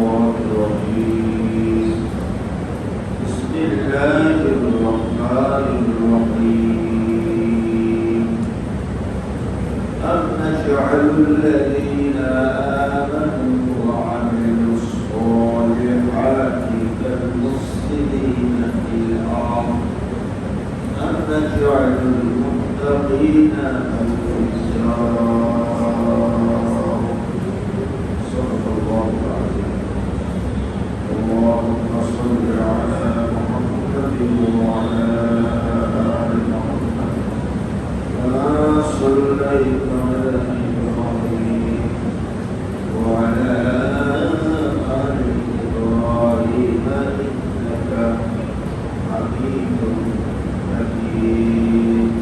الشيطان الرجيم بسم الله الرحمن الرحيم أم نجعل الذين آمنوا وعملوا الصالحات كالمفسدين في الأرض أم نجعل المتقين كالفجار صدق الله العظيم. اللهم صل على محمد وعلى آل محمد كما صليت على إبراهيم وعلى آل إبراهيم إنك حميد مجيد.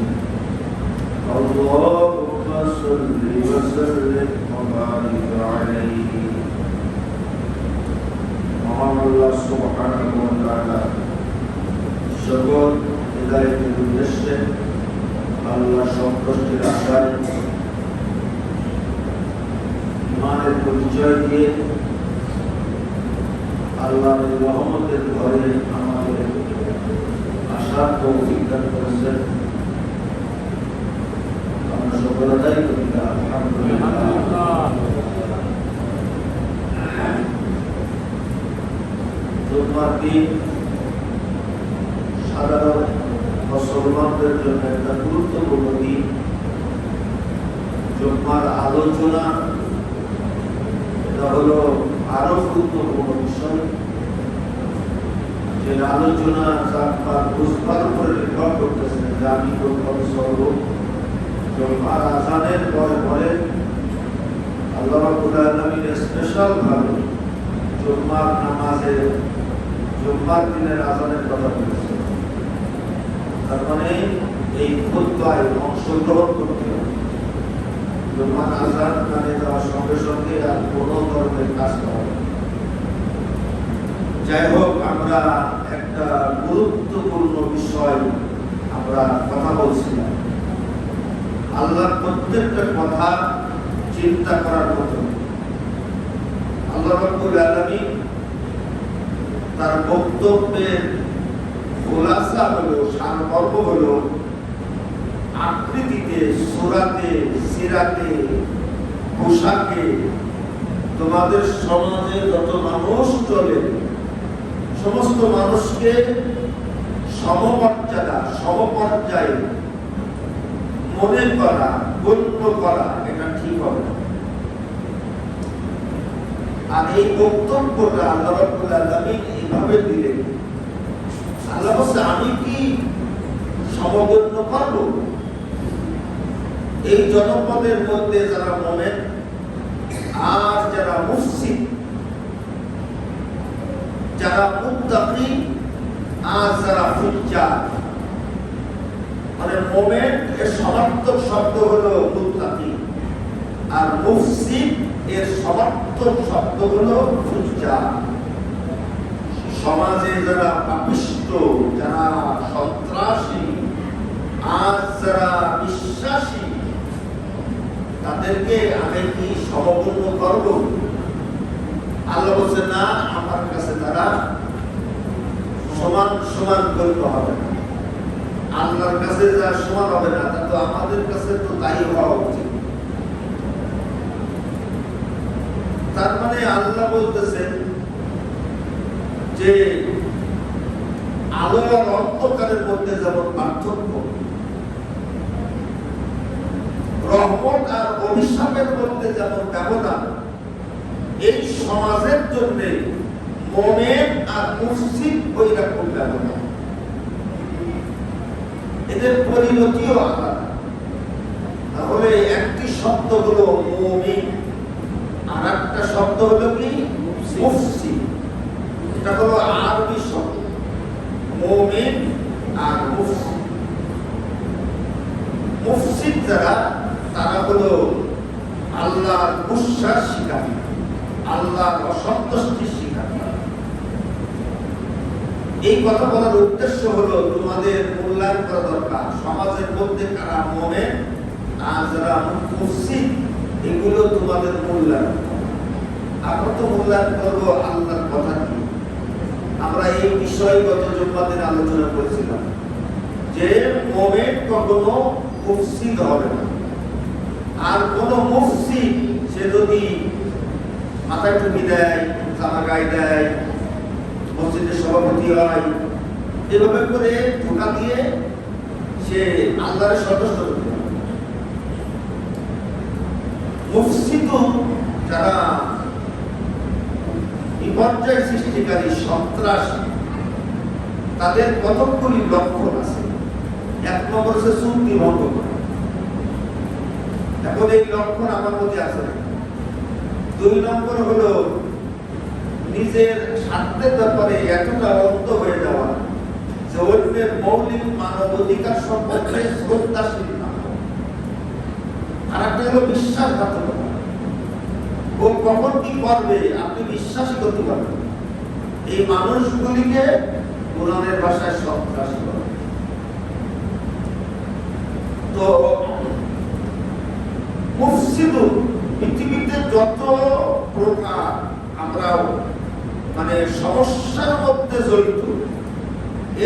اللهم صل وسلم وبارك عليه. মহান আল্লাহ সুবহানাহু ওয়া তাআলা সকল হিদায়াতের উদ্দেশ্যে আল্লাহ সন্তুষ্টির আশায় ইমানের পরিচয় দিয়ে আল্লাহর রহমতের ঘরে আমাদের আশার তৌফিক দান করেছেন। আমরা সকলেই করি আলহামদুলিল্লাহ। জুমার দিন সাধারণ মুসলমানদের জন্য একটা গুরুত্বপূর্ণ দিন। জুমার আলোচনা এটা হলো আরো গুরুত্বপূর্ণ বিষয়, যে আলোচনা বুঝবার উপরে নির্ভর করতেছে যে আমি কোন সর্ব জুমার আজানের পরে পরে আল্লাহ রাব্বুল আলামিন স্পেশাল ভাবে জুমার নামাজের জুমার দিনের আজানের কথা বলেছে। তার মানে এই খুতবায় অংশগ্রহণ করতে হবে। জুমার আজান কানে যাওয়ার সঙ্গে সঙ্গে আর কোনো ধরনের কাজ করা হবে। যাই হোক, আমরা একটা গুরুত্বপূর্ণ বিষয় আমরা কথা বলছিলাম। আল্লাহর প্রত্যেকটা কথা চিন্তা করার মতো। আল্লাহ রাব্বুল আলামিন তার বক্তব্যের খোলাসা হলো, সারমর্ম হলো আকৃতিতে, সূরাতে, সিরাতে, পোশাকে তোমাদের সমাজে যত মানুষ চলে সমস্ত মানুষকে সমমর্যাদা, সমপর্যায়ে মনে করা, গণ্য করা, এটা ঠিক হবে না। আর এই বক্তব্যটা আল্লাহ রাব্বুল আলামিন এইভাবে দিলেন। আল্লাহ বলছে, আমি কি সমগণ্য করব? এই জনপদের মধ্যে যারা মুমিন আর যারা মুফসিদ, যারা মুত্তাকি আর যারা ফুজ্জার, মানে মুমিন এর সমার্থক শব্দ হলো মুত্তাকি, আর মুফসিদ এর সমার্থক শব্দ হলো ফুজ্জার। সমাজে যারা পাপিষ্ট, যারা সন্ত্রাসী আর যারা বিশ্বাসী, তাদেরকে আমি কি সমগণ্য করব? আল্লাহ বলছে, না, আমার কাছে তারা সমান সমান গণ্য হবে না। আল্লাহর কাছে যা সমান হবে না, তা তো আমাদের কাছে তো তাই হওয়া উচিত। তার মানে আল্লাহ বলতেছেন যে আলো আর অন্ধকারের মধ্যে যেমন পার্থক্য, রহমত আর অভিশাপের মধ্যে যেমন ব্যবধান, এই সমাজের জন্য মুমিন আর মুফসিদ ওই রকম ব্যবধান। এদের পরিণতিও আলাদা। তাহলে একটি শব্দ হলো মুমিন, আর একটা শব্দ হলো কি মুফসিদ। এটা হলো আরবি শব্দ, মুমিন আর মুফসিদ। মুফসিদ যারা, তারা হলো আল্লাহর গুসার শিকারী, আল্লাহর অসন্তুষ্টির শিকারী। এই কথা বলার উদ্দেশ্য হলো তোমাদের মূল্যায়ন করা দরকার সমাজের মধ্যে কারা মুমিন আর যারা মুফসিদ, এগুলো তোমাদের মূল্যায়ন। আমরা তো মূল্যায়ন করবো আল্লাহর কথা কি। আমরা এই বিষয়ে গত জুম্মার আলোচনা করেছিলাম যে মুমিন কখনো মুফসিদ হবে না। আর কোন মুফসিদ সে যদি মাথায় টুপি দেয়, জামা গায়ে দেয়, মসজিদের সভাপতি হয়, এভাবে করে ধোঁকা দিয়ে সে আল্লাহর সদস্য হতে পারে। মুফসিদ যারা বিপর্যয় সৃষ্টিকারী সন্ত্রাসী, তাদের কতকগুলি লক্ষণ আছে। এক নম্বর হচ্ছে চুক্তি ভঙ্গ করা। এখন এই লক্ষণ আমার মধ্যে আছে। দুই নম্বর হলো নিজের স্বার্থের ব্যাপারে এতটা অন্ধ হয়ে যাওয়া যে অন্যের মৌলিক মানব অধিকার সম্পর্কে শ্রদ্ধাশীল না। আর একটা হলো বিশ্বাসঘাতকতা। ও কখন কি করবে আপনি বিশ্বাসই করতে পারবেন। এই মানুষগুলিকে কোরআনের ভাষায় সন্ত্রাসী বলে। তো মুফসিদ পৃথিবীতে যত প্রকার আমরা মানে সমস্যার মধ্যে জড়িত,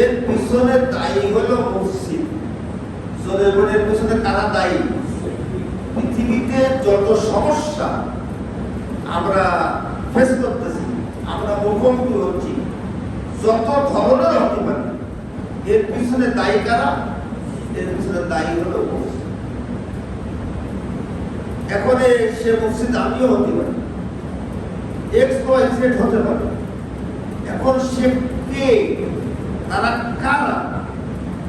এর পিছনে দায়ী হলো মুফসিদ। এর পিছনে কারা দায়ী? পৃথিবীতে যত সমস্যা আমরা ফেস করতেছি, আমরা মুখোমুখি হচ্ছি, যত ধরনের হতে পারে, এর পিছনে দায়ী কারা? এর পিছনে দায়ী হলো মুফসিদ। এখন সে মুফসিদ আমিও হতে পারি, XYZ হতে পারে। এখন সে কে, তারা কারা,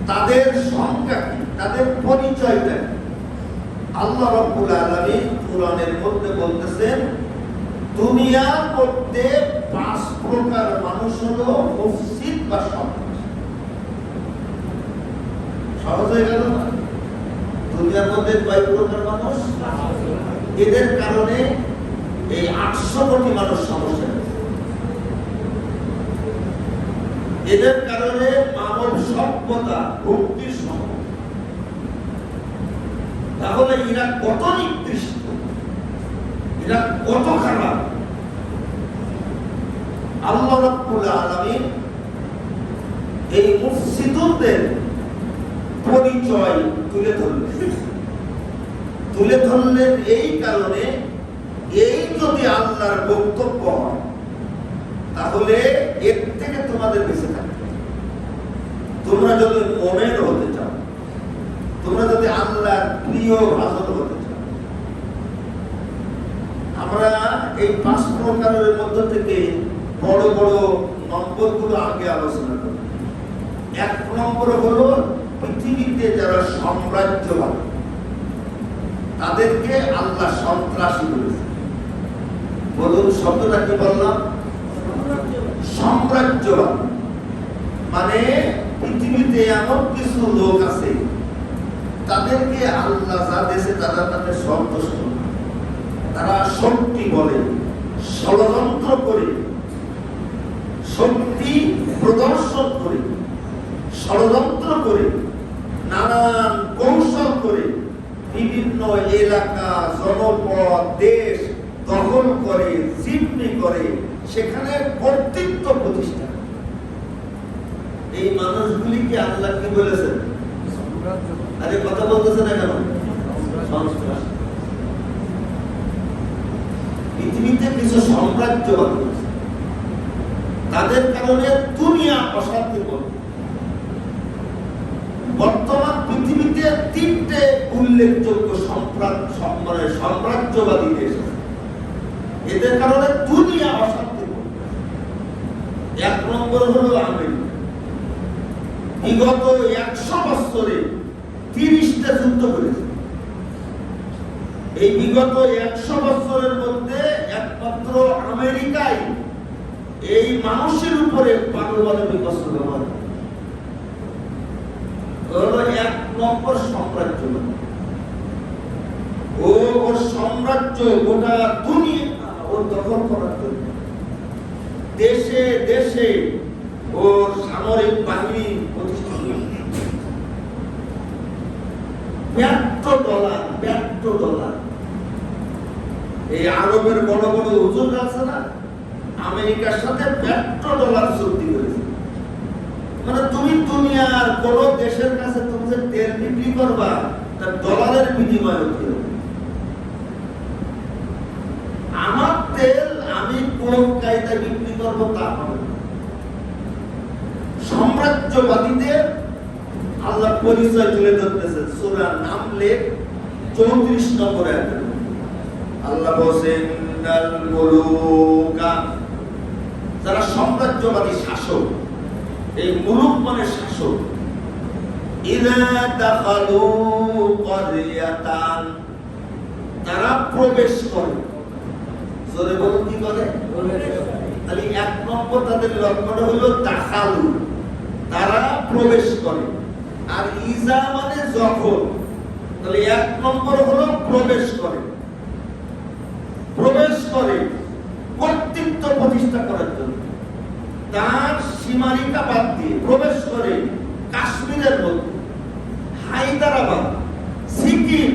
তাদের সংজ্ঞা কি, তাদের পরিচয়টা কি? আল্লাহ রাব্বুল আলামিন কোরআনের মধ্যে বলতেছেন দুনিয়ার মধ্যে 5 প্রকার মানুষ হলো মুফসিদ বা সন্ত্রাসী। সহজ হয়ে গেল না? দুনিয়ার মধ্যে কয় প্রকার মানুষ? এদের কারণে এই 800 কোটি মানুষ সমস্যা আছে। এদের কারণে মানব সভ্যতা ভক্তির সমস্যা। তাহলে এরা কত নিকৃষ্ট, এরা কত খারাপ। আল্লাহ রাব্বুল আলামিন এই মুফসিদদের পরিচয় তুলে ধরলেন এই কারণে, এই যদি আল্লাহর বক্তব্য হয় তাহলে এর থেকে তোমাদের বেঁচে থাকবে। তোমরা যদি মুমিন হতে চাও, তোমরা যদি আল্লাহর প্রিয় ভাজন হতে চাও, আমরা এই 5 প্রকারের মধ্য থেকে বড় বড় নম্বরগুলো আগে আলোচনা করব। 1 নম্বর হলো পৃথিবীতে যারা সাম্রাজ্যবাদ, তাদেরকে আল্লাহ সন্ত্রাসী বলেছে। বলুন শব্দটা কি বললাম? সাম্রাজ্যবাদ। মানে পৃথিবীতে এমন কিছু লোক আছে, তাদেরকে আল্লাহ যা দেশে তারা তাদের সন্তুষ্ট। তারা শক্তি বলে, ষড়যন্ত্র করে, শক্তি প্রদর্শন করে, ষড়যন্ত্র করে, নানান কৌশল করে বিভিন্ন এলাকা, জনপদ, দেশ দখল করে, জিম্মি করে, সেখানে কর্তৃত্ব প্রতিষ্ঠা। এই মানুষগুলিকে আল্লাহ কি বলেছেন? আরে কথা বলতেছে না কেন? সন্ত্রাস। পৃথিবীতে কিছু সাম্রাজ্যবাদ আছে, তাদের কারণে দুনিয়া অশান্তি করে। বর্তমান পৃথিবীতে 3টে উল্লেখযোগ্য সাম্রাজ্যবাদী দেশ আছে, এদের কারণে দুনিয়া অশান্তি করে। 1 নম্বর হলো আমেরিকা। বিগত 100 বছরে 30টা যুদ্ধ করেছে। এই বিগত 100 বছরের মধ্যে একমাত্র আমেরিকাই এই মানুষের উপরে পারমাণবিক অস্ত্র ব্যবহার করে। 1 নম্বর সাম্রাজ্য। ওর সাম্রাজ্য গোটা দুনিয়া ওর দখল করার জন্য দেশে দেশে ওর সামরিক বাহিনী প্রতিষ্ঠা করে। $100 এই আরবের বড় বড় হুজুর আছে না, আমেরিকার সাথে $100 চুক্তি করেছে। মানে তুমি দুনিয়ার কোন দেশের কাছে তুমি যে তেল বিক্রি করবা তার ডলারের বিনিময়ে হতে হবে। আমার তেল আমি কোন কায়দায় বিক্রি করবো তা হবে না। সাম্রাজ্যবাদীদের আল্লাহ পরিচয় তুলে ধরতেছে সূরা নামলে 34 নম্বর আয়াতে। আল্লাহ বলেন ইন্নাল মুলুকা, যারা সাম্রাজ্যবাদী শাসক, এই মুলুক মানে শাসক, ইযা দাখালু ক্বরিয়াতান, তারা প্রবেশ করে। জোরে বলুন কি করে? তাহলে এক নম্বর তাদের লক্ষণ হলো দাখালু, তারা প্রবেশ করে। আর ইজা মানে যখন, তাহলে এক নম্বর হলো প্রবেশ করে। প্রবেশ করে কর্তৃত্ব প্রতিষ্ঠা করার জন্য, তার সীমারেখা বাদ দিয়ে প্রবেশ করে কাশ্মীরের মধ্যে, হায়দ্রাবাদ, সিকিম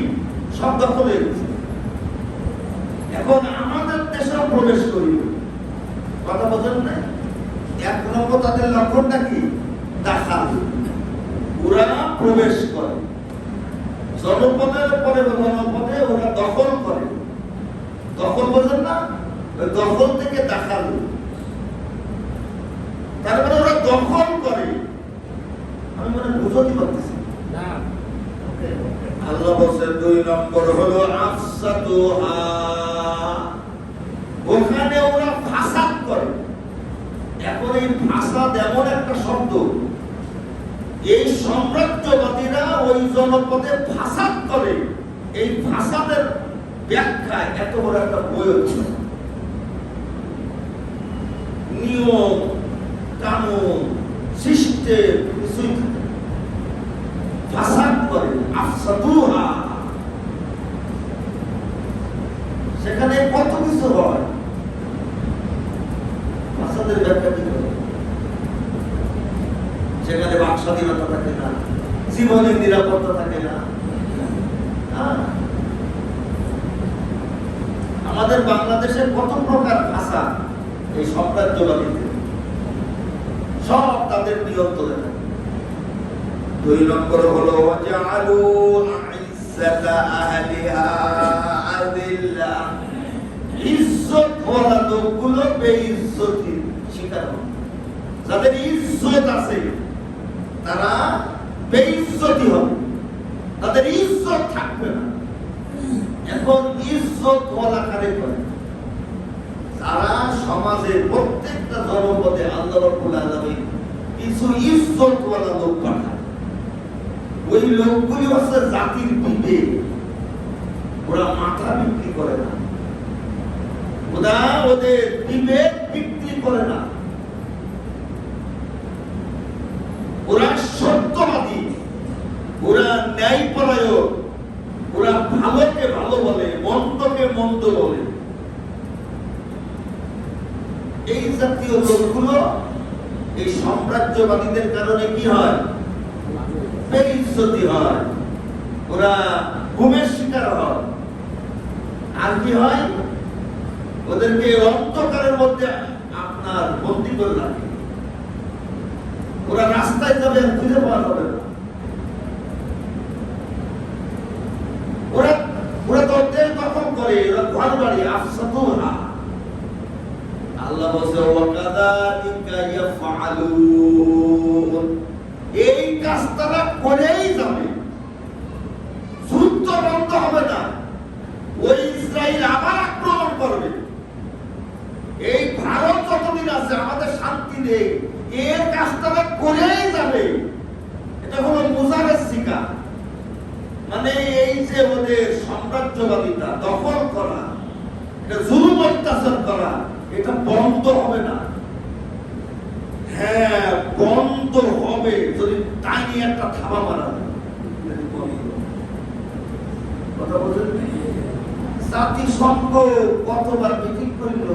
সব দখল হয়ে গেছে। এখন আমাদের দেশেও প্রবেশ করি, কথা বোঝেন না? এক নম্বর তাদের লক্ষণটা কি? দাখাল, ওরা প্রবেশ করে জনপদের পরে জনপদে, ওরা দখল করে। দখল বোঝেন না? দখল থেকে দাখাল, তারপরে ওরা দখল করে। আমি মনে বুঝতে পারতেছি না। আল্লাহ বলেন 2 নম্বর হলো আফসাদুহা, ওখানে ওরা ফাসাদ করে। এখন এই ফাসাদ এমন একটা শব্দ, এই সাম্রাজ্যবাদীরা ওই জনপদে ফাসাদ করে। এই ফাসাদের ব্যাখ্যা এত বড় একটা বই হচ্ছে। নিয়ম কানুন সিস্টেম কিছুই থাকে, ফাসাদ করে। আফসাদুহা, সেখানে কত কিছু হয়। ফাসাদের ব্যাখ্যা কি করে? সেখানে বাক স্বাধীনতা থাকে না, জীবনের নিরাপত্তা থাকে না। আমাদের বাংলাদেশের কত প্রকার ভাষা, এই সাম্রাজ্যবাদীতে সব তাদের নিয়ন্ত্রণে থাকে। 2 নম্বর হলো ওয়াজআলু আইজ্জাতা আহলিহা আযিল্লা, ইজ্জত ওয়ালা লোকগুলো বেইজ্জতি শিকার হয়। যাদের ইজ্জত আছে তারা বেইজ্জতি হবে, তাদের ইজ্জত থাকবে না। এখন ইজ্জত ওয়ালা কারে করে? যারা সমাজের প্রত্যেকটা জনপদে আল্লাহ রাব্বুল আলামিন কিছু ইজ্জত ওয়ালা লোক পাঠায়। ওই লোকগুলি হচ্ছে জাতির বিবেক, ওরা মাথা বিক্রি করে না, ওরা ওদের বিবেক বিক্রি করে না। ওরা সত্যবাদী, ওরা ন্যায়পরায়ণ, ওরা ভালোকে ভালো বলে, মন্দকে মন্দ বলে। এই জাতীয় লোকগুলো এই সাম্রাজ্যবাদীদের কারণে কি হয়? বেইজ্জতি হয়, ওরা গুমের শিকার হয়। আর কি হয়? ওদেরকে অন্ধকারের মধ্যে আপনার বন্দী করে রাখে। ওরা রাস্তায় যাবে, খুঁজে পাওয়া যাবে না। ওরা তত্ত্বের দখল করে, ওরা ঘর বাড়ি আফসাদুহা। আল্লাহ বলেন ওয়াকাযালিকা ইয়াফআলুন, এই কাজ তারা করেই যাবে, যুদ্ধ বন্ধ হবে না। ওই ইসরায়েল আবার আক্রমণ করবে। এই ভারত যতদিন আছে আমাদের শান্তি নেই, এর কাজ তারা করেই যাবে। এটা হলো মুজারের শিকার। মানে এই যে ওদের সাম্রাজ্যবাদিতা দখল করা, এটা জুলুম অত্যাচার করা, এটা বন্ধ হবে না। হ্যাঁ, বন্ধ হবে যদি টাইনি একটা থাবা মারা যায়। কথা বলছেন? জাতিসংঘ কতবার মিটিং করিল,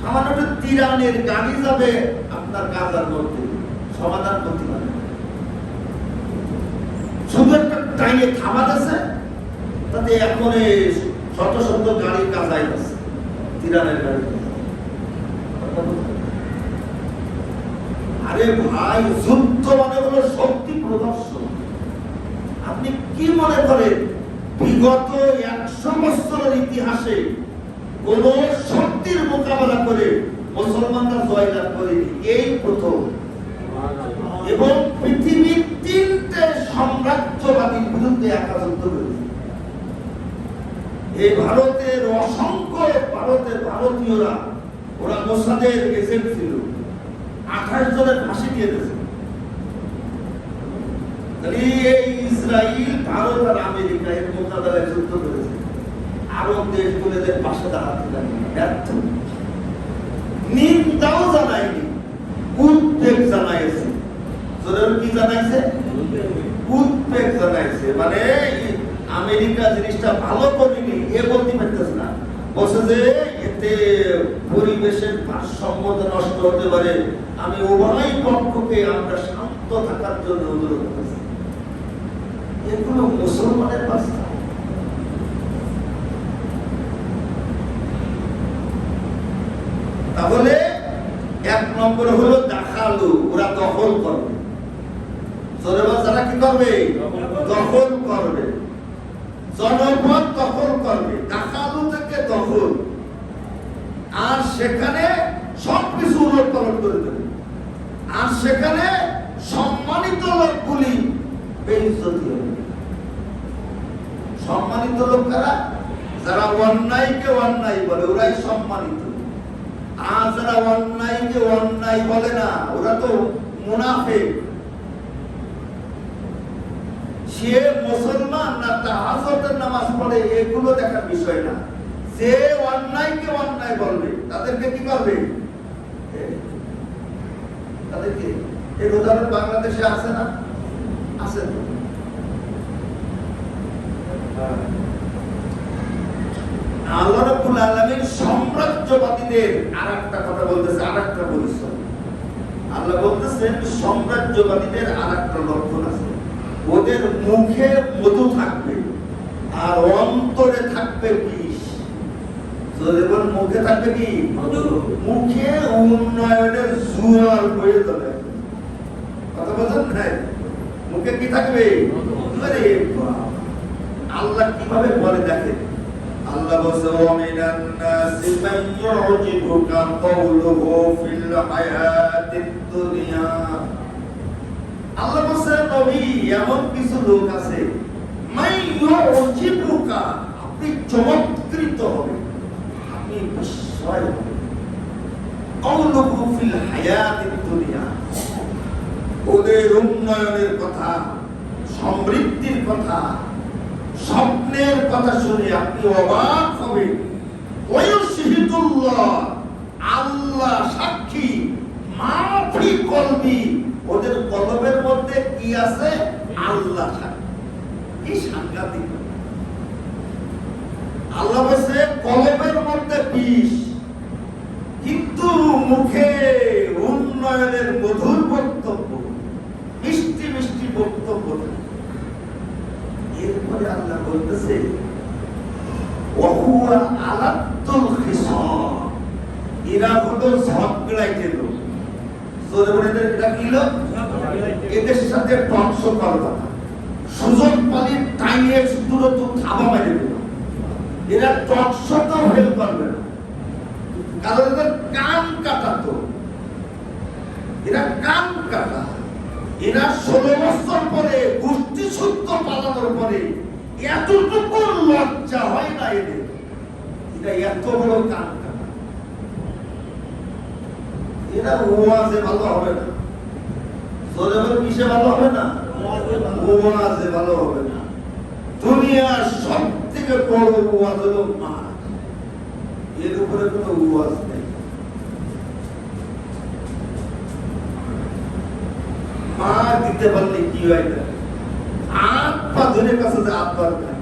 সামান্য তিরানের গাড়ি যাবে আপনার গাজার মধ্যে, সমাধান করতে পারে। শুধু একটা টাইনে থামা আছে, তাতে এখন শত শত গাড়ি কাজাই আছে, তিরানের গাড়ি। আরে ভাই, যুদ্ধ মানে হলো শক্তি প্রদর্শন। আপনি কি মনে করেন বিগত 100 বছরের ইতিহাসে কোন শক্তির মোকাবেলা করে মুসলমানরা জয়লাভ করেনি? এই প্রথম। এবং পৃথিবীর 3টে সাম্রাজ্যবাদীর বিরুদ্ধে একা যুদ্ধ করেছে। এই ভারতের অসংখ্য ভারতীয়রা, ওরা মোসাদের এজেন্ট ছিল, 28 জনের ফাঁসি দিয়ে দিয়েছে। এই ইসরায়েল, ভারত আর আমেরিকা এর মোকাবেলায় যুদ্ধ করেছে। আরব দেশগুলোদের পাশে দাঁড়াতে জানেনি, ব্যর্থ। নিন্দাও জানায়নি, উদ্বেগ জানাইছে। কি জানাইছে? উদ্বেগ জানাইছে। মানে আমেরিকা জিনিসটা ভালো করেনি এ বলতে পারতেছে না, বলছে যে এতে পরিবেশের ভারসাম্য নষ্ট হতে পারে। আমি উভয় পক্ষকে আমরা শান্ত থাকার জন্য অনুরোধ করছি। এগুলো মুসলমানের বার্তা। তাহলে 1 নম্বর হলো দাখালু, ওরা দখল করবে। যারা কি করবে? দখল করবে, জনপদ দখল করবে। দাখালু থেকে দখল, আর সেখানে সবকিছু উলটপালট করে দেবে। আর সেখানে সম্মানিত লোকগুলি বেইজ্জতি হবে। সম্মানিত লোক কারা? যারা অন্যায়কে অন্যায় বলে, ওরাই সম্মানিত। আর যারা অন্যায়কে অন্যায় বলে না, ওরা তো মুনাফিক। সে মুসলমান না তাহাজ্জুদের নামাজ পড়ে, এগুলো দেখার বিষয় না। যে অন্যায়কে অন্যায় বলবে তাদেরকে কি করবে? তাদেরকে এর উদাহরণ বাংলাদেশে আছে না? আছে তো। আল্লাহ রাব্বুল আলামিন সাম্রাজ্যবাদীদের আরেকটা কথা বলতেছে, আরেকটা পরিশ্রম। আল্লাহ বলতেছেন সাম্রাজ্যবাদীদের আরেকটা লক্ষণ আছে। ওদের মুখে মধু থাকবে আর অন্তরে থাকবে বিষ। যখন মুখে থাকবে কি? মুখে উন্নয়নের জোয়ার বয়ে যাবে। কথা বলছেন না? মুখে কি থাকবে? আরে আল্লাহ কিভাবে বলে দেখেন। আল্লাহ বলছে ওয়ামিনান নাসি মান ইউজিবুকা কাওলুহু ফিল হায়াতিদ দুনিয়া। আল্লাহ বলছে নবী, এমন কিছু লোক আছে মান ইউজিবুকা, আপনি চমৎকৃত হবে, আপনি বিস্ময় হবে। কাওলুহু ফিল হায়াতিদ দুনিয়া, ওদের উন্নয়নের কথা, সমৃদ্ধির কথা, স্বপ্নের কথা শুনে আপনি অবাক হবেন। ওয়ায়ুশহিদুল্লাহ, আল্লাহ সাক্ষী, মাফি কলবি, ওদের কলবের মধ্যে কি আছে? আল্লাহ সাক্ষী। কি সাংঘাতিক! আল্লাহ বলছে কলবের মধ্যে বিষ, কিন্তু মুখে উন্নয়নের মধুর বক্তব্য, মিষ্টি মিষ্টি বক্তব্য। এরপরে আল্লাহ বলতেছে ওয়াহুয়া আলাতুল খিসাম, এরা হলো ঝগড়াইতে লোক। এটা কি লোক? এদের সাথে টকশ করবা না, সুযোগ পালি টাইমে দূরত্ব থাবা মেরে দেবে। এরা টকশটাও হেল্প করবে না, কারণ এদের কান কাটা। তো এরা কান কাটা। এরা 16 বছর পরে গোষ্ঠী সূত্র পালানোর পরে এতটুকু লজ্জা হয় না এদের। এটা এত বড় কান কাটা। এরা ওয়াজে ভালো হবে না, জোরে কিসে ভালো হবে না? ওয়াজে ভালো হবে না। দুনিয়ার সব থেকে বড় ওয়াজ হলো মা, এর উপরে কোনো ওয়াজ নেই। মা দিতে পারলে কি হয় না? হাত পা ধরে কাছে যে হাত পার না।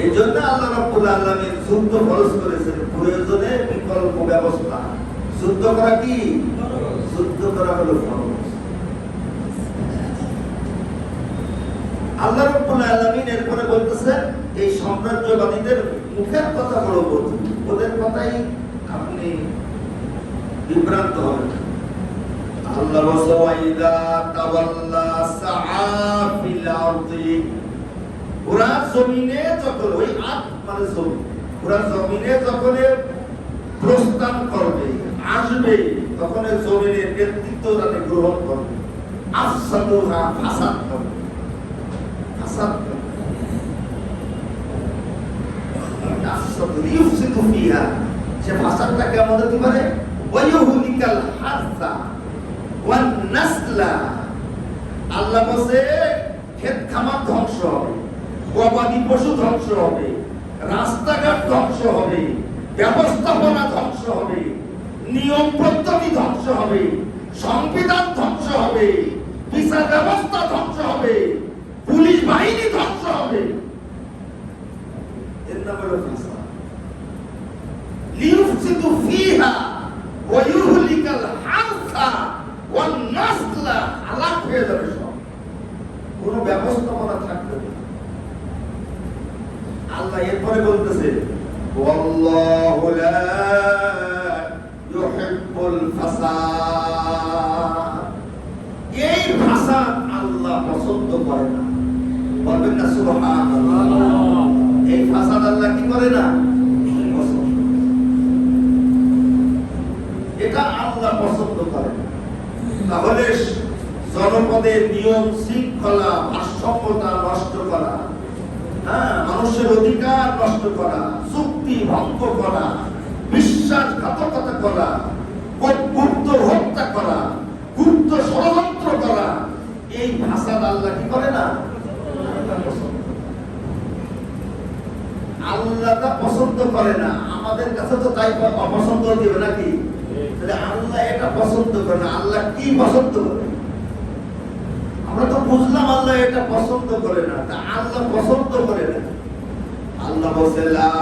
এই জন্য আল্লাহ রাব্বুল আলামিন যুদ্ধ খরচ করেছেন, প্রয়োজনে বিকল্প ব্যবস্থা। যুদ্ধ করা কি? যুদ্ধ করা হলো ফরজ। আল্লাহ রাব্বুল আলামিন এরপরে বলতেছেন এই সাম্রাজ্যবাদীদের মুখের কথা বড় বলছেন, ওদের কথাই আপনি বিভ্রান্ত হবেন। আল্লাহ ওয়াইদা তাওয়াল্লা সাআ ফিল আরদি, ওরা জমিনে যখন ওই আত মানে জমিন, ওরা জমিনে যখন প্রস্থান করবে আসবে তখন জমিনের নেতৃত্ব ওরা গ্রহণ করবে, আফসাদুহা ফাসাদ করবে, ফাসাদ করবে, আফসাদু ইউফসিদু ফিহা, সে ফাসাদটা কেমন হতে পারে? ওয়ায়ুহলিকাল হারসা ওয়ান নাসলা, আল্লাহ বলে ক্ষেত খামার ধ্বংস হবে, গবাদি পশু ধ্বংস হবে, রাস্তাঘাট ধ্বংস হবে, ব্যবস্থাপনা ধ্বংস হবে, নিয়ম পদ্ধতি ধ্বংস হবে, সংবিধান ধ্বংস হবে, বিচার ব্যবস্থা ধ্বংস হবে, পুলিশ বাহিনী ধ্বংস হবে। এর নাম হলো ফাসাদ। লিউফসিদু ফিহা ওয়া ইউহলিকাল হারসা ওয়ান নাসলা, হালাক হয়ে যাবে সব, কোনো ব্যবস্থাপনা থাকবে না। আল্লাহ এরপরে বলতেছে ওয়াল্লাহু লা ইউহিব্বুল ফাসাদ, এই ফাসাদ আল্লাহ পছন্দ করে না। বলবেন না সুবহানাল্লাহ? এই ফাসাদ আল্লাহ কি করে না? পছন্দ, এটা আল্লাহ পছন্দ করে না। তাহলে জনপদের নিয়ম শৃঙ্খলা ভারসাম্যতা নষ্ট করা, মানুষের অধিকার নষ্ট করা, চুক্তি ভঙ্গ করা, বিশ্বাসঘাতকতা করা, গুপ্ত হত্যা করা, গুপ্ত ষড়যন্ত্র করা, এই ফাসাদ আল্লাহ কি করে না? আল্লাহ তা পছন্দ করে না। আমাদের কাছে তো তাই অপছন্দ দিবে নাকি? আল্লাহ এটা পছন্দ করে না। আল্লাহ কি পছন্দ করে? আমরা তো বুঝলাম আল্লাহ এটা পছন্দ করে না, তা আল্লাহ পছন্দ করে না। আল্লাহ বলে লা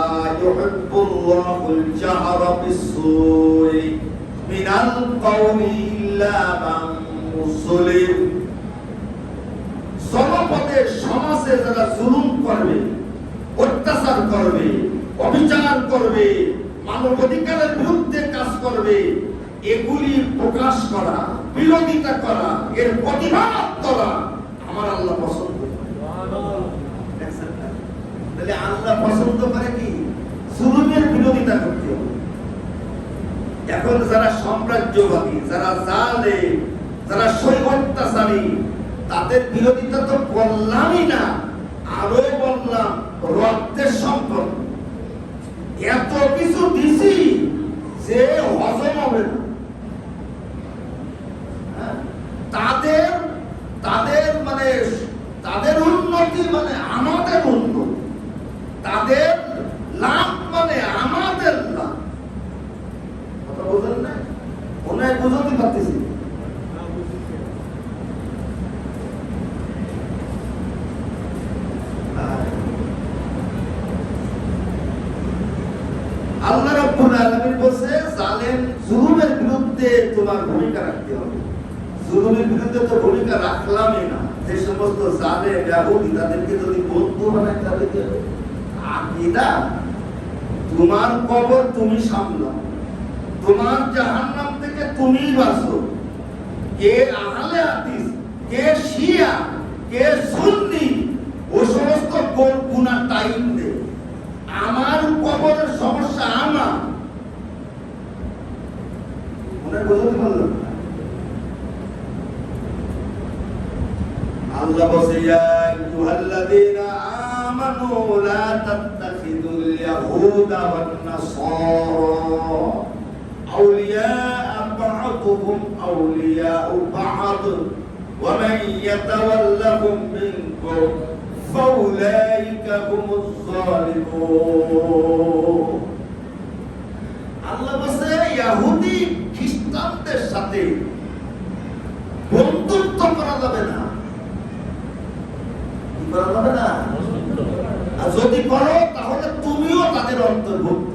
ইউহিব্বুল্লাহুল জাহরা বিস-সুই মিনাল কওলি ইল্লা মান যুলিম, জনপদে সমাজে যারা জুলুম করবে, অত্যাচার করবে, অবিচার করবে, মানবাধিকারের বিরুদ্ধে কাজ করবে, এগুলি প্রকাশ করা, বিরোধিতা করা, এর প্রতিবাদ করা আমার আল্লাহ পছন্দ করে। তাহলে আল্লাহ পছন্দ করে কি? জুলুমের বিরোধিতা করতে হবে। এখন যারা সাম্রাজ্যবাদী, যারা জালেম, যারা স্বৈরাচারী, তাদের বিরোধিতা তো করলামই না, আরো বললাম রক্তের সম্পর্ক, এত কিছু দিছি যে হজম হবে না। তাদের তাদের মানে তাদের উন্নতি মানে আমাদের উন্নতি, তাদের লাভ মানে আমাদের লাভ। কথা বুঝলেন না? মনে হয় বুঝতে পারতেছি। আল্লাহ রাব্বুল আলামিন বলেছে জালেম জুলুমের বিরুদ্ধে তোমার ভূমিকা রাখতে হবে। জুলুমের বিরুদ্ধে তো ভূমিকা রাখলামই না, যে সমস্ত জালেম ইহুদি তাদেরকে যদি বন্ধু বানাতে হবে, আকীদা তোমার কবর তুমি সামলাও, তোমার জাহান্নাম থেকে তুমি বাঁচো। কে আহলে হাদিস, কে শিয়া, কে সুন্নি, ও সমস্ত গুনাহ টাইম দেয়। আমার কবরের সমস্যা আমার, মনে বুঝতে পারলাম। আল্লাহ বলে ইয়া আইয়ুহাল্লাযীনা আমানু লা তাত্তাখিযুল ইয়াহুদা ওয়ান নাসারা আউলিয়া বা'দুহুম আউলিয়া বা'দ ওয়া মান ইয়াতাওয়াল্লাহুম মিনকুম ফাউলাইকা হুমুজ যালিমুন। আল্লাহ বলে ইহুদি খ্রিস্টানদের সাথে বন্ধুত্ব করা যাবে না। কি করা যাবে না? আর যদি করো তাহলে তুমিও তাদের অন্তর্ভুক্ত।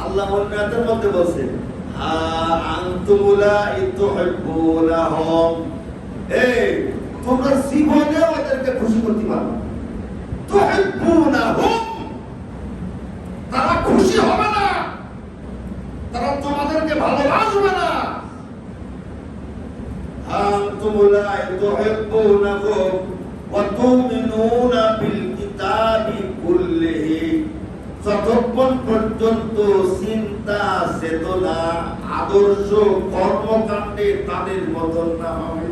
আল্লাহ মুমিনদের মধ্যে বলছেন আনতুমুলা ইতুহিব্বুনাহুম, এই তোমরা জীবনে ওদের ওদেরকে খুশি করতে পারবে না। তুহিব্বুনাহুম, তারা খুশি হবে না, তারা তোমাদেরকে ভালোবাসবে না। আনতুম লা তুহিব্বুনাহুম ওয়া তু'মিনুনা বিল কিতাবি কুল্লিহি, যতক্ষণ পর্যন্ত চিন্তা চেতনা আদর্শ কর্মকাণ্ডে তাদের বদল না হবে।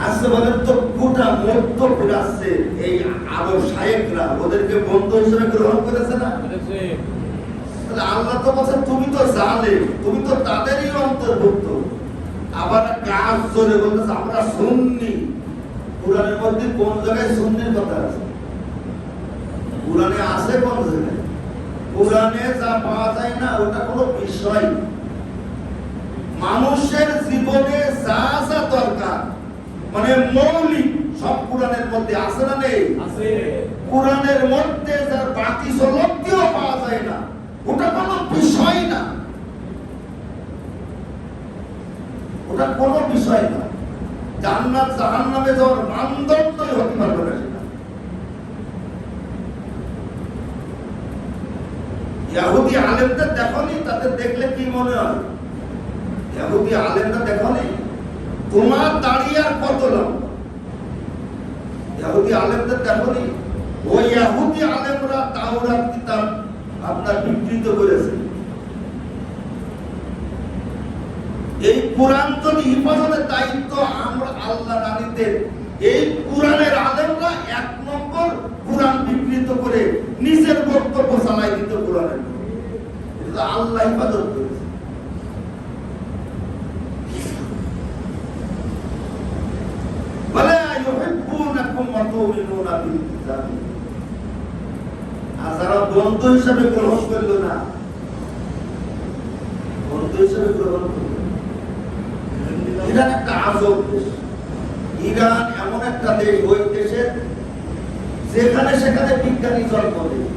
আজকে বলেন তো গোটা মধ্য ঘুরাচ্ছে এই আরব শায়েকরা, ওদেরকে বন্ধু হিসেবে গ্রহণ করেছে না? তাহলে আল্লাহ তো বলছেন তুমি তো জালেম, তুমি তো তাদেরই অন্তর্ভুক্ত। আবার কাজ জোরে বলতেছে আমরা সুন্নি। কুরআনের মধ্যে কোন জায়গায় সুন্নির কথা আছে? কুরআনে আছে কোন জায়গায়? কুরআনে যা পাওয়া যায় না ওটা কোনো বিষয়। মানুষের জীবনে যা যা দরকার মানে মৌলিক সব কুরআনের মধ্যে আছে না নেই? আছে। কুরআনের মধ্যে যার বাকি সলক্তিও পাওয়া যায় না ওটা কোনো বিষয় না, ওটা কোনো বিষয় না। জান্নাত জাহান্নামে যাওয়ার মানদণ্ডই হতে পারবে না সেটা। ইহুদি আলেমদের দেখনি, তাদের দেখলে কি মনে হয়? ইহুদি আলেমরা দেখনি তোমার দাঁড়িয়ে আর কত লম্বা? ইহুদি আলেমদের দেখনি? ওই ইহুদি আলেমরা তাওরাত কিতাব আপনার বিকৃত করেছে। এই কোরআন যদি হিফাজতের দায়িত্ব আমরা আল্লাহ রানীদের, এই কোরআনের আলেমরা এক নম্বর কোরআন বিকৃত করে নিজের বক্তব্য চালাই দিত কোরআনের। এটা আল্লাহ হিফাজত করেছে। আর যারা বন্ধু হিসাবে গ্রহণ করলো না, বন্ধু হিসাবে গ্রহণ করলো। ইরান একটা আজব দেশ। ইরান এমন একটা দেশ, ওই দেশের যেখানে সেখানে বিজ্ঞানী জন্ম দেয়।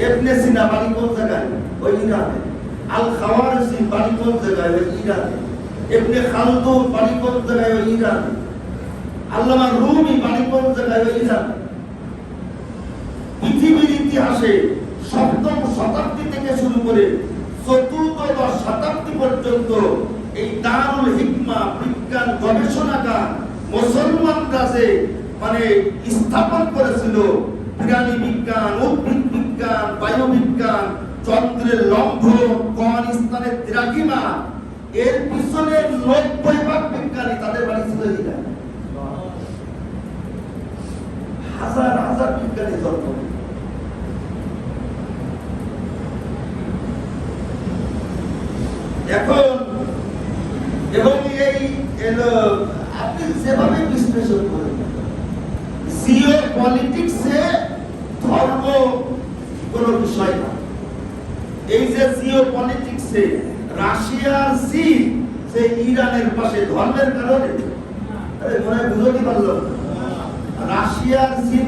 ইবনে সিনা বাড়ি কোন জায়গায়? ওই ইরানে। আল খাওয়ারিজি বাড়ি কোন জায়গায়? ওই ইরানে। ইবনে খালদুন বাড়ি কোন জায়গায়? ওই ইরানে। আল্লামা রুমি বাড়ি কোন জায়গায়? ওই ইরানে। পৃথিবীর ইতিহাসে সপ্তম শতাব্দী থেকে শুরু করে চতুর্দশ শতাব্দী পর্যন্ত এই দারুল হিকমা বিজ্ঞান গবেষণাগার মুসলমানরা যে মানে স্থাপন করেছিল, প্রাণী বিজ্ঞান, উদ্ভিদ বিজ্ঞান, বায়ু বিজ্ঞান, চন্দ্রের লম্বন, কোন স্থানের দ্রাঘিমা, এর পিছনে 90% বিজ্ঞানী তাদের বাড়ি ছিল ইরান। হাজার হাজার বিজ্ঞানী জন্ম। এখন এবং এই আপনি যেভাবে বিশ্লেষণ করেন, জিও পলিটিক্সে ধর্ম কোন বিষয় না। এই যে জিও পলিটিক্সে রাশিয়ার চীন যে ইরানের পাশে ধর্মের কারণে, আরে মনে হয় বুঝতে পারলো, রাশিয়ার চীন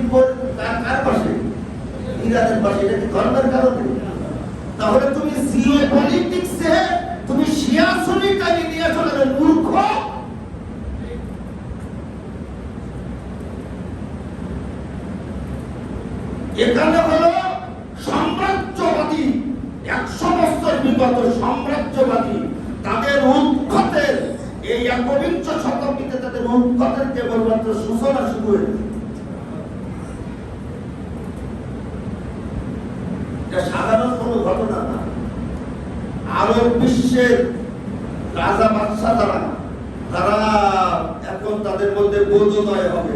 কার পাশে? ইরানের পাশে। এটা কি ধর্মের কারণে? তাহলে তুমি জিও পলিটিক্সে তুমি শিয়া সুন্নি টাইমে নিয়ে চলে যাবে, মূর্খ। এখানে হলো সাম্রাজ্যবাদী, 100 বছর বিগত সাম্রাজ্যবাদী তাদের উৎখাতের এই 21 শতাব্দীতে তাদের উৎখাতের কেবলমাত্র সূচনা শুরু হয়েছে। এটা সাধারণ কোনো ঘটনা না। আরব বিশ্বের রাজা বাদশা তারা এখন তাদের মধ্যে বোধোদয় হবে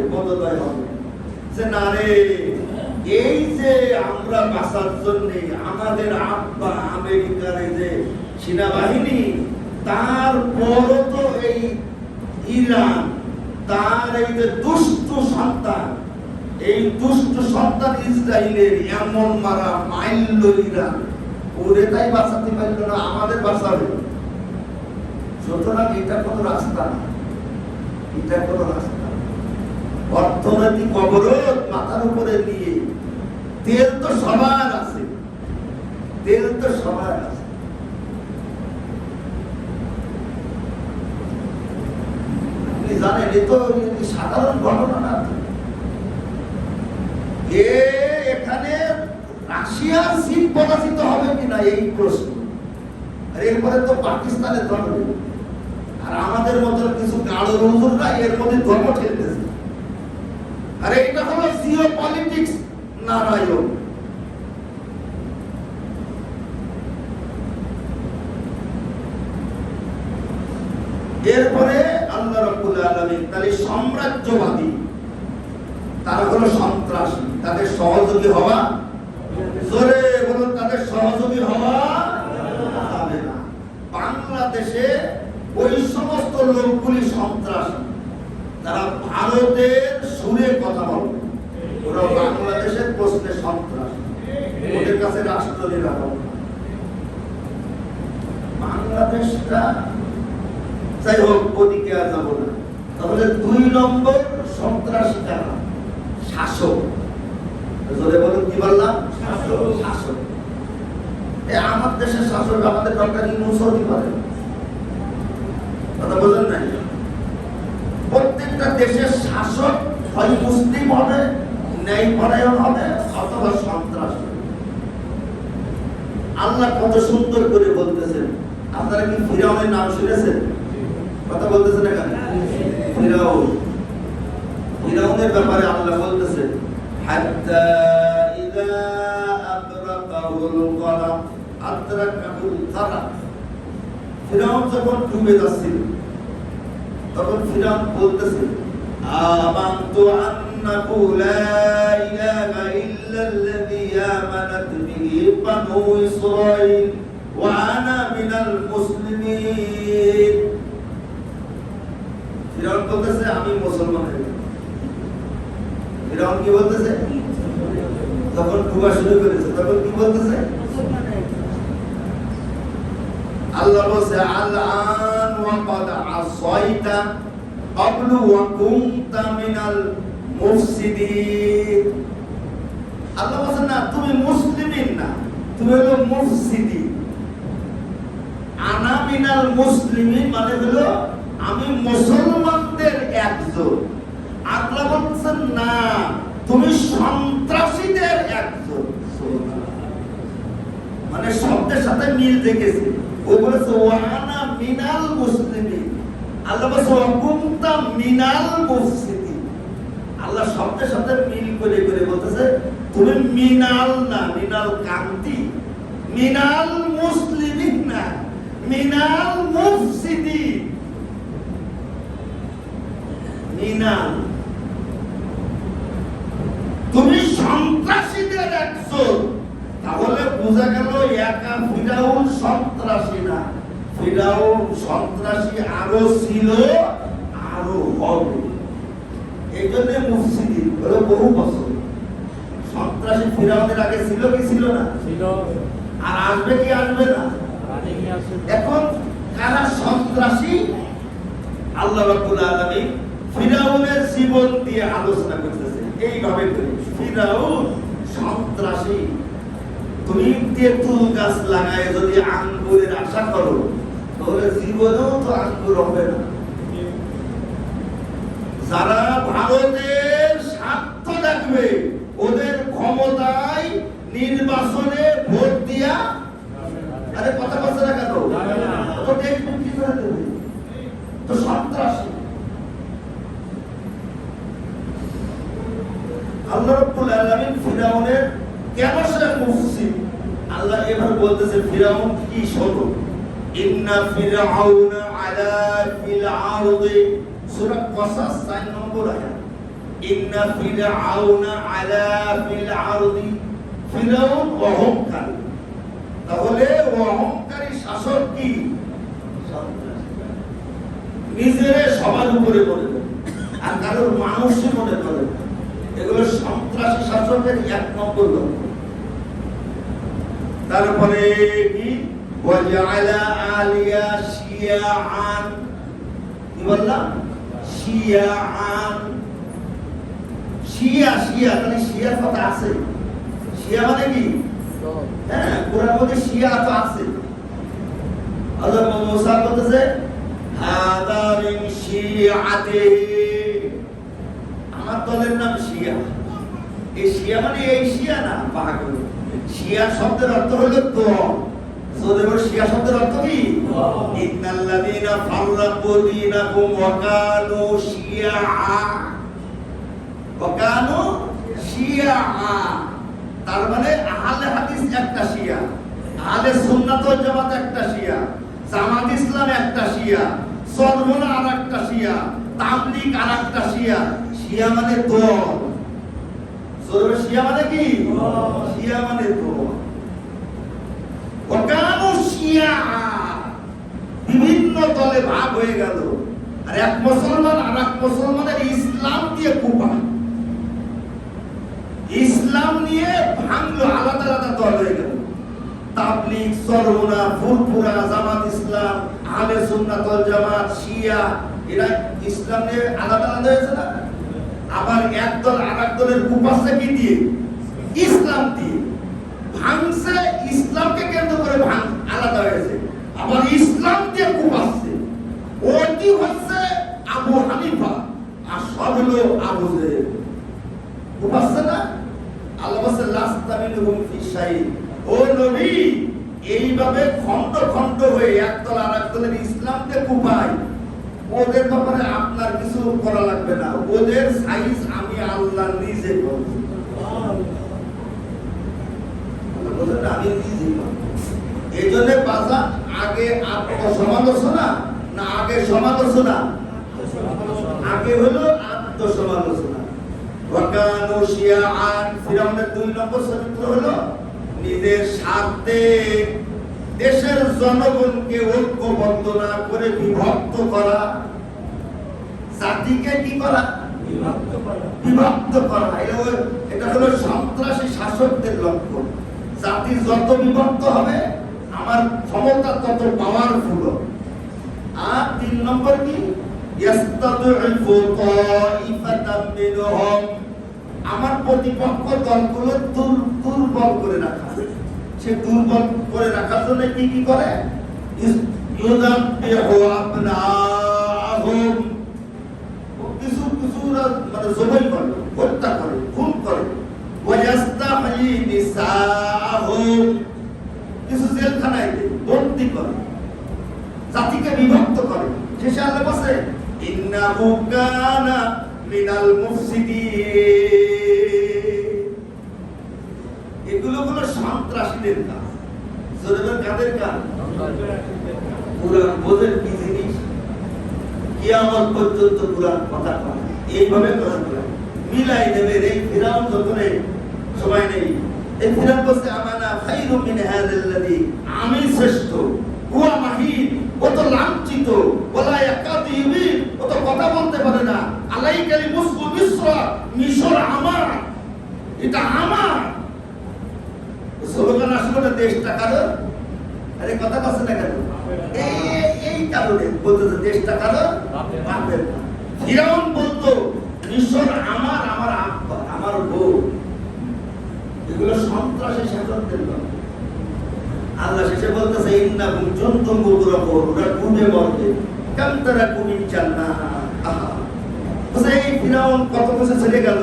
যে না রে, এই যে আমরা বাঁচার জন্য আমাদের আব্বা আমেরিকার এই যে সেনাবাহিনী, তারপরও তো এই ইরান তার এই যে দুষ্ট সন্তান, এই দুষ্ট সন্তান ইসরায়েলের এমন মারা মাইল ইরান, ওরে তাই বাঁচাতে পারল না, আমাদের বাঁচাবে। সুতরাং এটা কোনো রাস্তা না, এটা কোনো রাস্তা। অর্থনৈতিক অবরোধ মাথার উপরে নিয়ে তেল তো সবার আছে, তেল তো সবার আছে। জানেন এ তো সাধারণ ঘটনা না। এখানে রাশিয়ার সিট পরাজিত হবে কিনা এই প্রশ্ন, আর এরপরে তো পাকিস্তানের ধর্ম, আর আমাদের মতো কিছু গাঢ় হুজুররা এর মধ্যে ধর্ম ঠেলতেছে। আর এটা হলো জিও পলিটিক্স নারায়ণ। এরপরে আল্লাহ রাব্বুল আলামিন তাহলে সাম্রাজ্যবাদী তারা হলো সন্ত্রাসী, তাদের সহযোগী হওয়া, জোরে বলুন, তাদের সহযোগী হওয়া যাবে না। বাংলাদেশে ওই সমস্ত লোকগুলি সন্ত্রাসী, তারা ভারতের সুরে কথা বলবে, ওরা বাংলাদেশের প্রশ্নে সন্ত্রাসী, ওদের কাছে রাষ্ট্র নিরাপত্তা। বাংলাদেশটা যাই হোক, ওদিকে আর যাবো না। তাহলে 2 নম্বর সন্ত্রাসী কারা? শাসক। জোরে বলুন, কি বললাম? শাসক। আমার দেশের শাসক আমাদের ডক্টর ইউনূস হতে পারে, কথা বলেন নাই? প্রত্যেকটা দেশের শাসক হয় মুসলিম হবে, ন্যায়পরায়ণ হবে, অথবা সন্ত্রাসী। আল্লাহ কত সুন্দর করে বলতেছেন। আপনারা কি ফিরআউনের নাম শুনেছেন? কথা বলতেছেন না কেন? ফিরআউন, ফিরআউনের ব্যাপারে আল্লাহ বলতেছেন হাত্তা ইযা আদরাকাহুল গরাক আদরাকাহুল গরাক। ফিরআউন যখন ডুবে যাচ্ছিল তখন ফিরআউন বলতেছে আমানতু আন্নাহু লা ইলাহা ইল্লাল্লাযী আমানাত বিহি বানু ইসরাঈল ওয়া আনা মিনাল মুসলিমিন। ফিরআউন বলতেছে আমি মুসলমান হয়ে গেলাম। ফিরআউন কি বলতেছে? যখন ডুবা শুরু করেছে তখন কি বলতেছে? আল্লাহ বলছে আল-আন ওয়া ক্বাদ আসাইতা ক্বাবলু ওয়া কুনতা মিনাল মুফসিদিন। আল্লাহ বলছে না, তুমি মুসলিমিন না, তুমি হলো মুফসিদিন। আনা মিনাল মুসলিমিন মানে হলো আমি মুসলমানদের একজন। আল্লাহ বলছেন না, তুমি সন্ত্রাসীদের একজন। মানে শব্দের সাথে মিল দেখেছে। ও বলেছে ওয়ানা মিনাল মুসলিমিন, আল্লাহ বলছে ওয়াকুনতা মিনাল মুফসিদিন। আল্লাহ শব্দের সাথে মিল করে করে বলতেছে তুমি মিনাল না, মিনাল কান্তি, মিনাল মুসলিমিন না, মিনাল মুফসিদিন। মিনাল, তুমি সন্ত্রাসীদের একজন। তাহলে বোঝা গেল একা ফিরআউন সন্ত্রাসী না, ফিরআউন সন্ত্রাসী আরো ছিল, আরো হবে। এই জন্য মুফসিদিন হলো বহু বছর। সন্ত্রাসী ফিরআউনের আগে ছিল কি ছিল না? ছিল। আর আসবে কি আসবে না? এখন কারা সন্ত্রাসী? আল্লাহ রাব্বুল আলামিন ফিরআউনের জীবন দিয়ে আলোচনা করতেছে এইভাবে করে। ফিরআউন সন্ত্রাসী। তুমি তেঁতুল গাছ লাগায় যদি আঙ্গুরের আশা করো তাহলে জীবনেও তো আঙ্গুর হবে না। যারা ভারতের স্বার্থ দেখবে ওদের ক্ষমতায় নির্বাচনে ভোট দিয়া, আরে কথা বলছে না কেন? তো দেখবেন কি করে দেবে? তো সন্ত্রাসী। আল্লাহ রাব্বুল আলামিন ফিরআউনের কেন সে মুফসিদ আল্লাহ এভাবে বলতেছে ফিরআউন কি শোনো, ইন্না ফিরআউনা আলা ফিল আরদি, সূরা কসাস 4 নম্বর আয়াত। ইন্না ফিরআউনা আলা ফিল আরদি, ফিরআউন অহংকারী। তাহলে অহংকারী শাসক কি? নিজের সবার উপরে মনে করে আর কারোর মানুষই মনে করে, এগুলো সন্ত্রাসী শাসকের 1 নম্বর লক্ষণ। তারপরে কি ওয়াজআলা আলিয়া শিয়াআন, কি বললাম? শিয়াআন। শিয়া, শিয়া মানে শিয়ার কথা আছে। শিয়া মানে কি? হ্যাঁ, কোরআনের মধ্যে শিয়া তো আছে। আল্লাহ মুসা বলতেছে হাদা মিন শিয়াতিহি, আমার দলের নাম শিয়া। এই শিয়া মানে এই শিয়া না, পাগল। শিয়া শব্দের অর্থ হলো দল। সৌদের শিয়া শব্দের অর্থ কি? ইন্নাল্লাযীনা ফাররাকু দীনাহুম ওয়া কানু শিয়া, ওয়া কানু শিয়া। তার মানে আহলে হাদিস একটা শিয়া, আহলে সুন্নাত ওয়াল জামাত একটা শিয়া, জামাত ইসলাম একটা শিয়া, সরমনা আরেকটা শিয়া, তাবলীগ আরেকটা শিয়া। শিয়া মানে দল। সৌদের শিয়া মানে কি? শিয়া মানে দল। বিভিন্ন দলে ভাগ হয়ে গেল, আর এক মুসলমান আর এক মুসলমানের ইসলাম দিয়ে কুপা, ইসলাম নিয়ে ভাঙলো, আলাদা আলাদা দল হয়ে গেল। তাবলীগ, সরমনা, ফুরফুরা, জামাত ইসলাম, আহলে সুন্নাত ওয়াল জামাত, শিয়া, এরা ইসলাম নিয়ে আলাদা আলাদা হয়েছে না? আবার এক দল আরেক দলের কুপাছে কি দিয়ে? ইসলাম দিয়ে। ভাঙছে, ইসলামকে কেন্দ্র করে আলাদা হয়েছে, আবার ইসলাম দিয়ে কুপাচ্ছে। ওটি হচ্ছে আবু হানিফা, আর সব হলো আবু জেহেল। কুপাচ্ছে না? আল্লাহ বলেন লাস্তা মিনহুম ফি শাইইন। ও নবী, এইভাবে খন্ড খন্ড হয়ে একদল আরেক দলের ইসলাম দিয়ে কুপায়, ওদের ব্যাপারে আপনার কিছু করা লাগবে না, ওদের সাইজ আমি আল্লাহ নিজে করব। আমি নিজে এই জন্য বাজার আগে আত্মসমালোচনা না আগে সমালোচনা? আগে হলো আত্মসমালোচনা। ওয়াকানু শিয়াআন, ফিরাউনের 2 নম্বর চরিত্র হলো নিজের স্বার্থে দেশের জনগণকে ঐক্যবদ্ধ না করে বিভক্ত করা, জাতিকে কি করা? বিভক্ত করা। এটা হলো সন্ত্রাসী শাসকদের লক্ষ্য। জাতি যত বিভক্ত হবে আমার ক্ষমতা তত পাওয়ারফুল। আর 3 নম্বর কি? ইস্তাদউফু তাইফাতাম মিনহুম, আমার প্রতিপক্ষ দলগুলো দুর্বল করে রাখা। সে দুর্বল করে রাখার জন্য কি কি করে? ইউযাব্বিহু আবনাহুম, কিছু কিছু মানে জবাই করে, হত্যা করে, খুন করে। ওয়ায়াস্তাহয়ী নিসাহুম, কিছু জেলখানায় বন্দী করে, জাতিকে বিভক্ত করে। শেষে আল্লাহ বলে ইন্নাহু কানা মিনাল মুফসিদিন। এগুলো হলো সন্ত্রাসীদের কাজ। জোরের কাদের কাজ? কুরআন বোঝেন কি জিনিস? কিয়ামত পর্যন্ত কুরআন কথা কয়, এইভাবে কোরআন মিলাই দেবে। এই ফিরাউন যখন সময় নেই, এই ফিরাউন বলছে আমানা খায়রু মিন হাযাল্লাযী, আমি শ্রেষ্ঠ, হুয়া মাহিন, ও তো লাঞ্ছিত, ওয়ালা ইয়াকাতু ইউবিন, ও তো কথা বলতে পারে না। আলাইকাল মুসকু মিসর, মিশর আমার, এটা আমার। স্লোগান আসলে দেশটা কারো, আরে কথা বলছে না কেন? এই কারণে বলতো দেশটা কারো, বাপের। ফিরাউন বলতো মিশর আমার, আমার আব্বা, আমার বউ। এগুলো সন্ত্রাসী শাসকদের লোক। আল্লাহ শেষে বলতেছে ইন্নাহুম জুনদুম মুগরাকুন, ওরা ডুবে মরবে। কাম তারাকু মিন জান্নাহ, আহা। বলে এই ফিরাউন কত কিছু ছেড়ে গেল।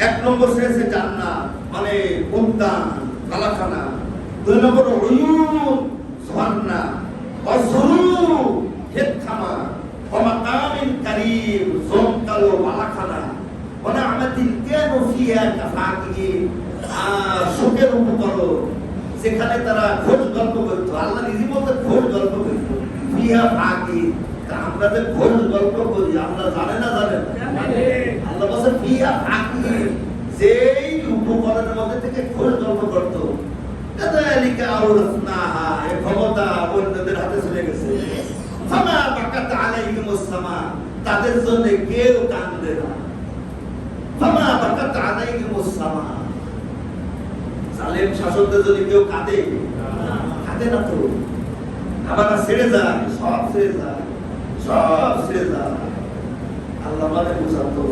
1 নম্বর ছেড়েছে জান্নাত মানে উদ্যান, কালাখানা। 2 নম্বর উয়ুন, ঝর্ণা, অজরু, ক্ষেতখামা, ওয়ামাকামিন কারীম, জমকালো বালাখানা, ওয়ানামাতিন কানু ফিহা কাফাকিন, সুখের উপকরণ, সেখানে তারা খোঁজ গল্প করত। আল্লাহ নিজে বলতে খোঁজ গল্প করত, ফিহা ফাকিন। আমরা যে খোঁজ গল্প করি আমরা জানে না, জানেন? আল্লাহ বলছে ফিহা ফাকিন, যেই উপকরণের মধ্যে থেকে খোঁজ গল্প করত। কাযালিকা আওরাসনাহা, এই ক্ষমতা অন্যদের হাতে চলে গেছে। ফামা বাকাত আলাইহিমুস সামা, তাদের জন্য কেউ কান্দে না। ফামা বাকাত আলাইহিমুস সামা, জালেম শাসকদের যদি কেউ কাঁদে, কাঁদে না তো। আবার ছেড়ে যায়, সব ছেড়ে যায়, সব ছেড়ে যায়। আল্লাহ মানে বুঝাতো।